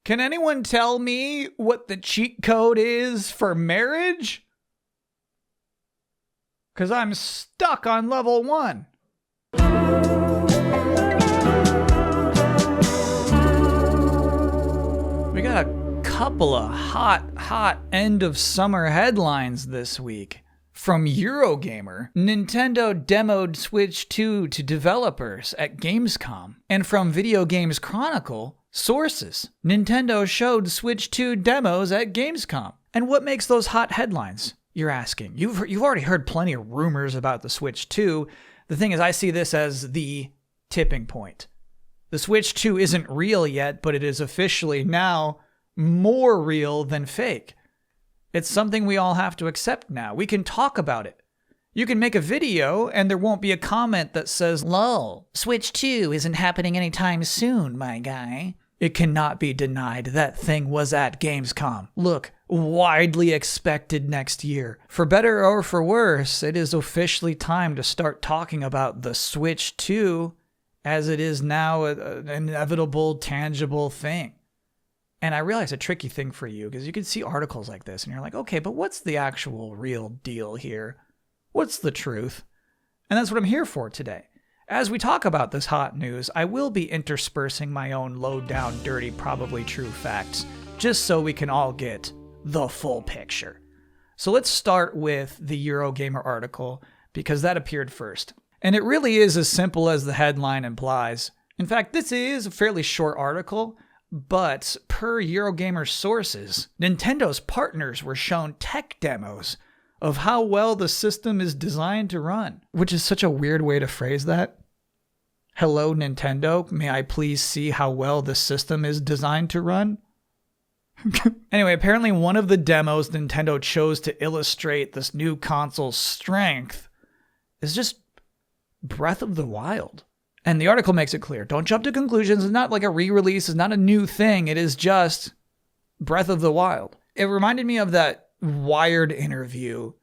Can anyone tell me what the cheat code is for marriage? Because I'm stuck on level 1. We got a couple of hot end of summer headlines this week. From Eurogamer, Nintendo demoed Switch 2 to developers at Gamescom. And from Video Games Chronicle, sources, Nintendo showed Switch 2 demos at Gamescom. And what makes those hot headlines, you're asking? You've already heard plenty of rumors about the Switch 2. The thing is, I see this as the tipping point. The Switch 2 isn't real yet, but it is officially now more real than fake. It's something we all have to accept now. We can talk about it. You can make a video and there won't be a comment that says, "Lol, Switch 2 isn't happening anytime soon, my guy." It cannot be denied that thing was at Gamescom. Look, widely expected next year. For better or for worse, it is officially time to start talking about the Switch 2 as it is now an inevitable, tangible thing. And I realize a tricky thing for you, because you can see articles like this and you're like, okay, but what's the actual real deal here? What's the truth? And that's what I'm here for today. As we talk about this hot news, I will be interspersing my own low-down, dirty, probably true facts, just so we can all get the full picture. So let's start with the Eurogamer article, because that appeared first. And it really is as simple as the headline implies. In fact, this is a fairly short article, but per Eurogamer sources, Nintendo's partners were shown tech demos of how well the system is designed to run, which is such a weird way to phrase that. Hello, Nintendo, may I please see how well the system is designed to run? Anyway, apparently one of the demos Nintendo chose to illustrate this new console's strength is just Breath of the Wild. And the article makes it clear. Don't jump to conclusions. It's not like a re-release. It's not a new thing. It is just Breath of the Wild. It reminded me of that Wired interview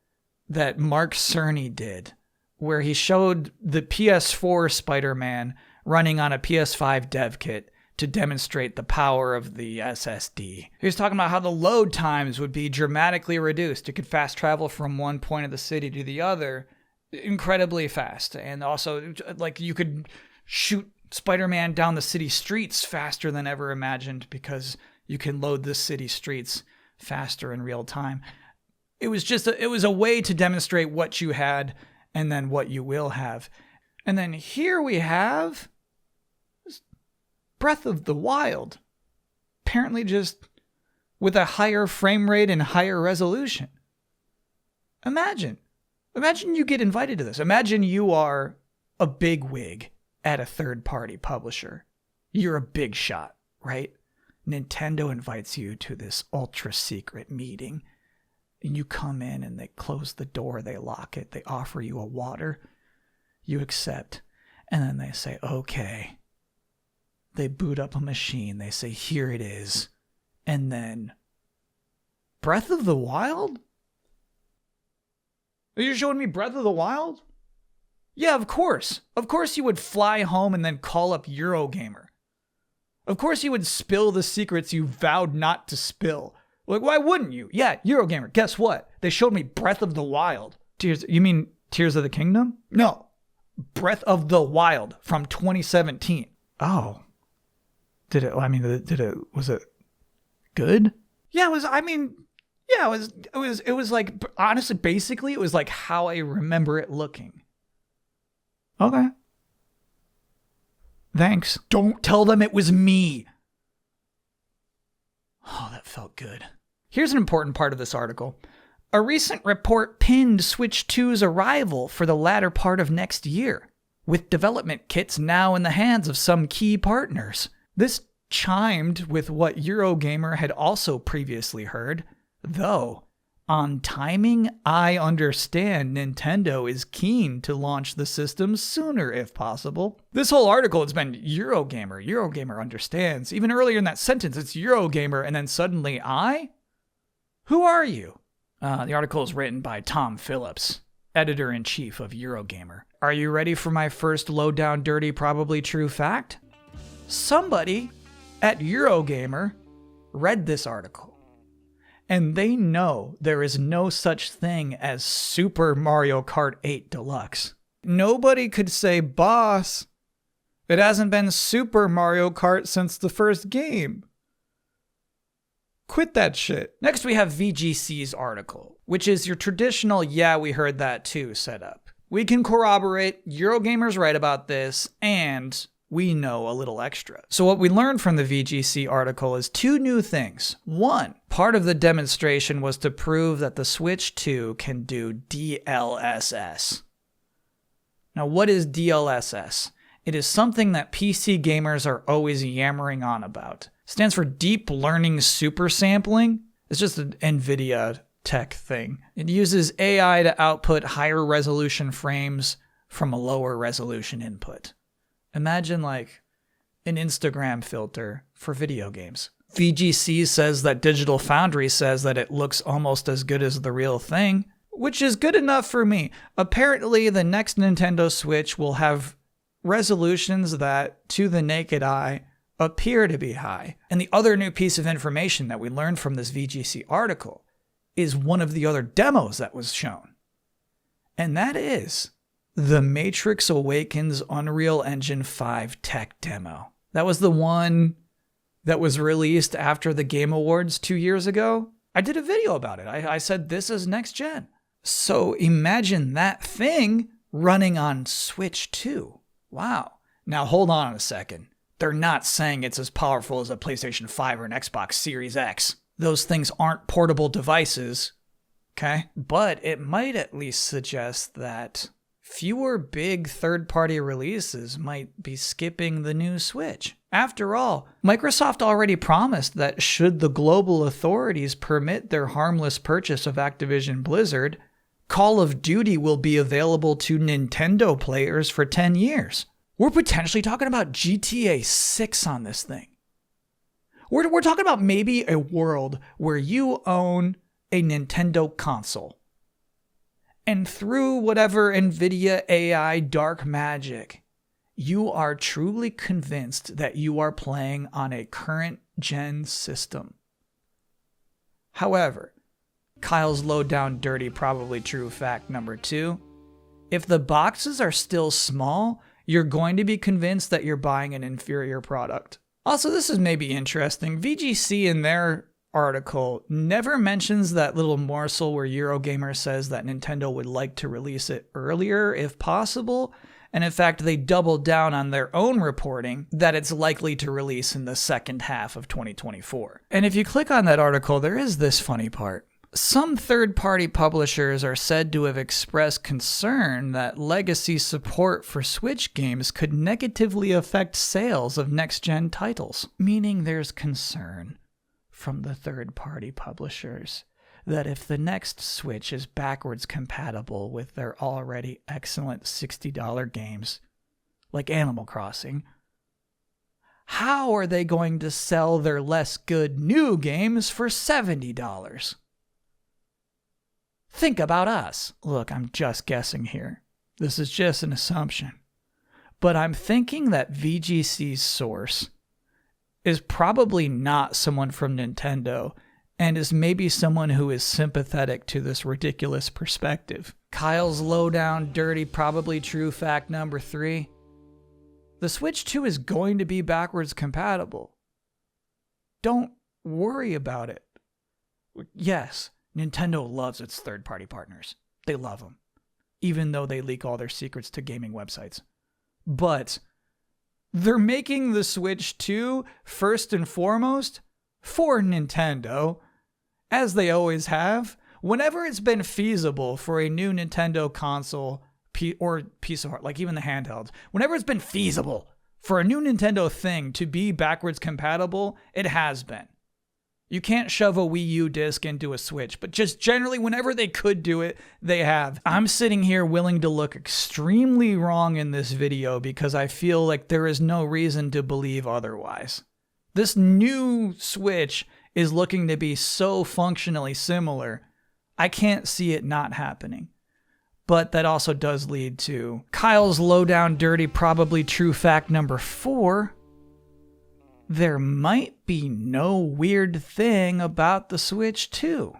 that Mark Cerny did, where he showed the PS4 Spider-Man running on a PS5 dev kit to demonstrate the power of the SSD. He was talking about how the load times would be dramatically reduced. It could fast travel from one point of the city to the other incredibly fast. And also, like, you could shoot Spider-Man down the city streets faster than ever imagined because you can load the city streets faster in real time. It was a way to demonstrate what you had and then what you will have. And then here we have Breath of the Wild, apparently just with a higher frame rate and higher resolution. Imagine you get invited to this. Imagine you are a bigwig at a third-party publisher. You're a big shot, right? Nintendo invites you to this ultra-secret meeting. And you come in and they close the door, they lock it, they offer you a water. You accept. And then they say, okay. They boot up a machine. They say, here it is. And then, Breath of the Wild? Are you showing me Breath of the Wild? Yeah, of course. Of course you would fly home and then call up Eurogamer. Of course you would spill the secrets you vowed not to spill. Like, why wouldn't you? Yeah, Eurogamer, guess what? They showed me Breath of the Wild. You mean Tears of the Kingdom? No. Breath of the Wild from 2017. Oh. Was it good? Yeah, it was like, honestly, basically, it was like how I remember it looking. Okay. Thanks. Don't tell them it was me. Oh, that felt good. Here's an important part of this article. A recent report pinned Switch 2's arrival for the latter part of next year, with development kits now in the hands of some key partners. This chimed with what Eurogamer had also previously heard, though on timing, I understand Nintendo is keen to launch the system sooner if possible. This whole article has been Eurogamer. Eurogamer understands. Even earlier in that sentence, it's Eurogamer, and then suddenly I? Who are you? The article is written by Tom Phillips, editor-in-chief of Eurogamer. Are you ready for my first low-down, dirty, probably true fact? Somebody at Eurogamer read this article, and they know there is no such thing as Super Mario Kart 8 Deluxe. Nobody could say, boss, it hasn't been Super Mario Kart since the first game. Quit that shit. Next, we have VGC's article, which is your traditional, yeah, we heard that too setup. We can corroborate, Eurogamer's right about this, and we know a little extra. So what we learned from the VGC article is 2 new things. 1, part of the demonstration was to prove that the Switch 2 can do DLSS. Now, what is DLSS? It is something that PC gamers are always yammering on about. It stands for Deep Learning Super Sampling. It's just an NVIDIA tech thing. It uses AI to output higher resolution frames from a lower resolution input. Imagine like an Instagram filter for video games. VGC says that Digital Foundry says that it looks almost as good as the real thing, which is good enough for me. Apparently, the next Nintendo Switch will have resolutions that, to the naked eye, appear to be high. And the other new piece of information that we learned from this VGC article is one of the other demos that was shown. And that is the Matrix Awakens Unreal Engine 5 tech demo. That was the one that was released after the Game Awards 2 years ago. I did a video about it. I said this is next gen. So imagine that thing running on Switch 2. Wow. Now hold on a second. They're not saying it's as powerful as a PlayStation 5 or an Xbox Series X. Those things aren't portable devices, okay? But it might at least suggest that fewer big third-party releases might be skipping the new Switch. After all, Microsoft already promised that should the global authorities permit their harmless purchase of Activision Blizzard, Call of Duty will be available to Nintendo players for 10 years. We're potentially talking about GTA 6 on this thing. We're talking about maybe a world where you own a Nintendo console. And through whatever NVIDIA AI dark magic, you are truly convinced that you are playing on a current gen system. However, Kyle's low down dirty probably true fact number 2, if the boxes are still small, you're going to be convinced that you're buying an inferior product. Also, this is maybe interesting. VGC in their article never mentions that little morsel where Eurogamer says that Nintendo would like to release it earlier if possible. And in fact, they doubled down on their own reporting that it's likely to release in the second half of 2024. And if you click on that article, there is this funny part. Some third-party publishers are said to have expressed concern that legacy support for Switch games could negatively affect sales of next-gen titles, meaning there's concern from the third-party publishers that if the next Switch is backwards compatible with their already excellent $60 games, like Animal Crossing, how are they going to sell their less good new games for $70? Think about us. Look, I'm just guessing here. This is just an assumption. But I'm thinking that VGC's source is probably not someone from Nintendo and is maybe someone who is sympathetic to this ridiculous perspective. Kyle's low down, dirty, probably true fact number 3. The Switch 2 is going to be backwards compatible. Don't worry about it. Yes, Nintendo loves its third-party partners. They love them, even though they leak all their secrets to gaming websites. But they're making the Switch 2 first and foremost for Nintendo, as they always have. Whenever it's been feasible for a new Nintendo console or piece of hardware, like even the handhelds, whenever it's been feasible for a new Nintendo thing to be backwards compatible, it has been. You can't shove a Wii U disc into a Switch, but just generally whenever they could do it, they have. I'm sitting here willing to look extremely wrong in this video because I feel like there is no reason to believe otherwise. This new Switch is looking to be so functionally similar, I can't see it not happening. But that also does lead to Kyle's low down, dirty, probably true fact number 4. there might be no weird thing about the Switch 2.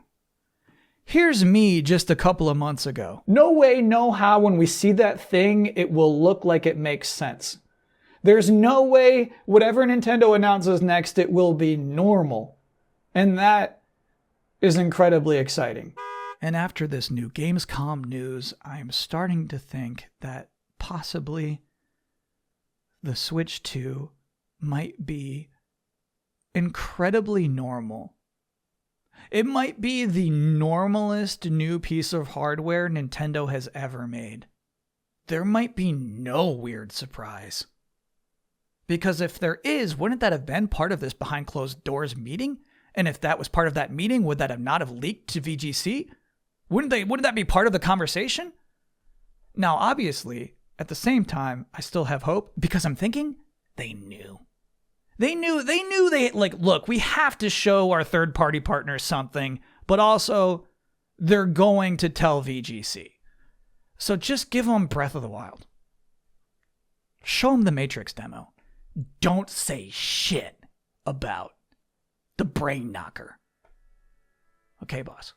Here's me just a couple of months ago. No way, no how, when we see that thing, it will look like it makes sense. There's no way whatever Nintendo announces next, it will be normal. And that is incredibly exciting. And after this new Gamescom news, I'm starting to think that possibly the Switch 2 might be incredibly normal. It might be the normalest new piece of hardware Nintendo has ever made. There might be no weird surprise. Because if there is, wouldn't that have been part of this behind closed doors meeting? And if that was part of that meeting, would that have not have leaked to VGC? Wouldn't that be part of the conversation? Now, obviously, at the same time, I still have hope because I'm thinking they knew. They knew look, we have to show our third-party partners something, but also they're going to tell VGC. So just give them Breath of the Wild. Show them the Matrix demo. Don't say shit about the Brain Knocker. Okay, boss?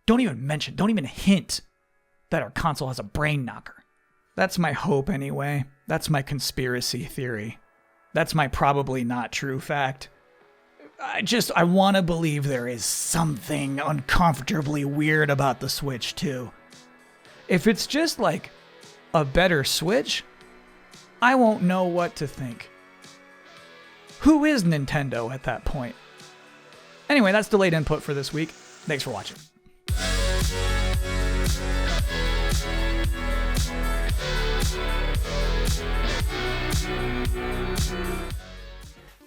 Don't even hint that our console has a Brain Knocker. That's my hope anyway. That's my conspiracy theory. That's my probably not true fact. I want to believe there is something uncomfortably weird about the Switch 2. If it's just like a better Switch, I won't know what to think. Who is Nintendo at that point? Anyway, that's delayed input for this week. Thanks for watching.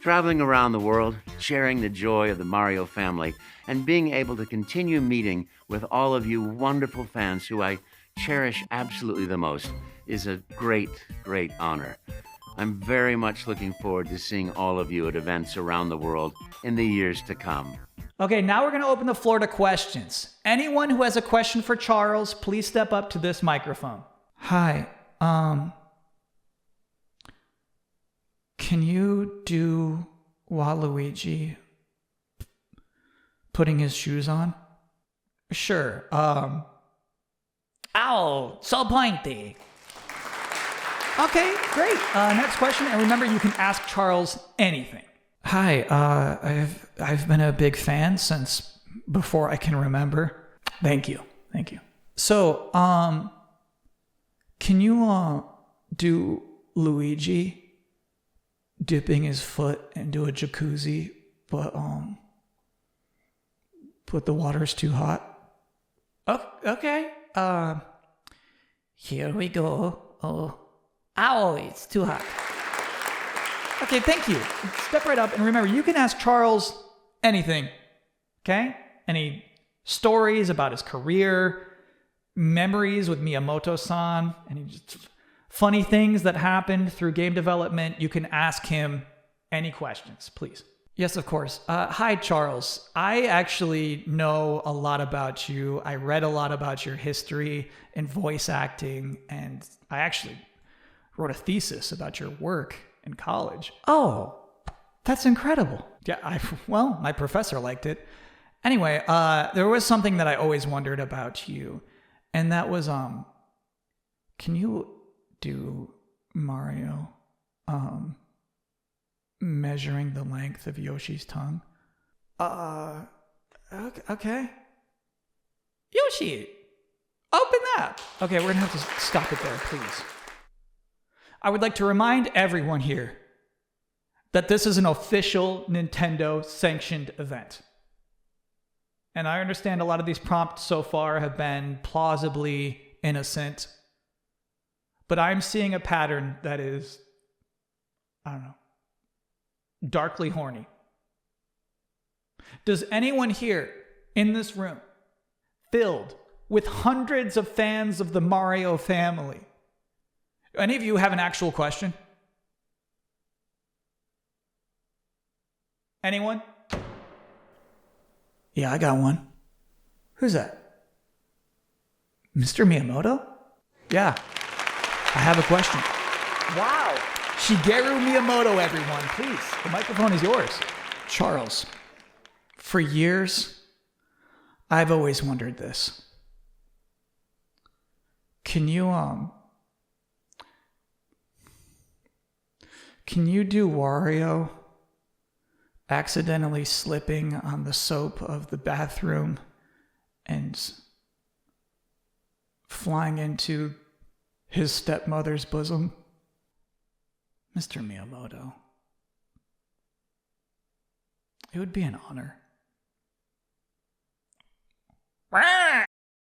Traveling around the world, sharing the joy of the Mario family, and being able to continue meeting with all of you wonderful fans who I cherish absolutely the most is a great, great honor. I'm very much looking forward to seeing all of you at events around the world in the years to come. Okay, now we're going to open the floor to questions. Anyone who has a question for Charles, please step up to this microphone. Hi, can you do Waluigi putting his shoes on? Sure. Ow, so pointy. Okay, great. Next question, and remember, you can ask Charles anything. Hi, I've been a big fan since before I can remember. Thank you. So, can you do Luigi dipping his foot into a jacuzzi, but the water's too hot? Oh, okay. Here we go. Oh, ow, it's too hot. Okay, thank you. Step right up, and remember, you can ask Charles anything, okay? Any stories about his career, memories with Miyamoto-san, any just funny things that happened through game development. You can ask him any questions, please. Yes, of course. Hi, Charles. I actually know a lot about you. I read a lot about your history in voice acting, and I actually wrote a thesis about your work in college. Oh, that's incredible. Yeah, my professor liked it. Anyway, there was something that I always wondered about you, and that was, can you do Mario, measuring the length of Yoshi's tongue? Okay. Yoshi, open that. Okay, we're gonna have to stop it there, please. I would like to remind everyone here that this is an official Nintendo sanctioned event. And I understand a lot of these prompts so far have been plausibly innocent, but I'm seeing a pattern that is, I don't know, darkly horny. Does anyone here in this room, filled with hundreds of fans of the Mario family, any of you have an actual question? Anyone? Yeah, I got one. Who's that? Mr. Miyamoto? Yeah, I have a question. Wow. Shigeru Miyamoto, everyone, please. The microphone is yours. Charles, for years, I've always wondered this. Can you do Wario accidentally slipping on the soap of the bathroom and flying into his stepmother's bosom? Mr. Miyamoto, it would be an honor.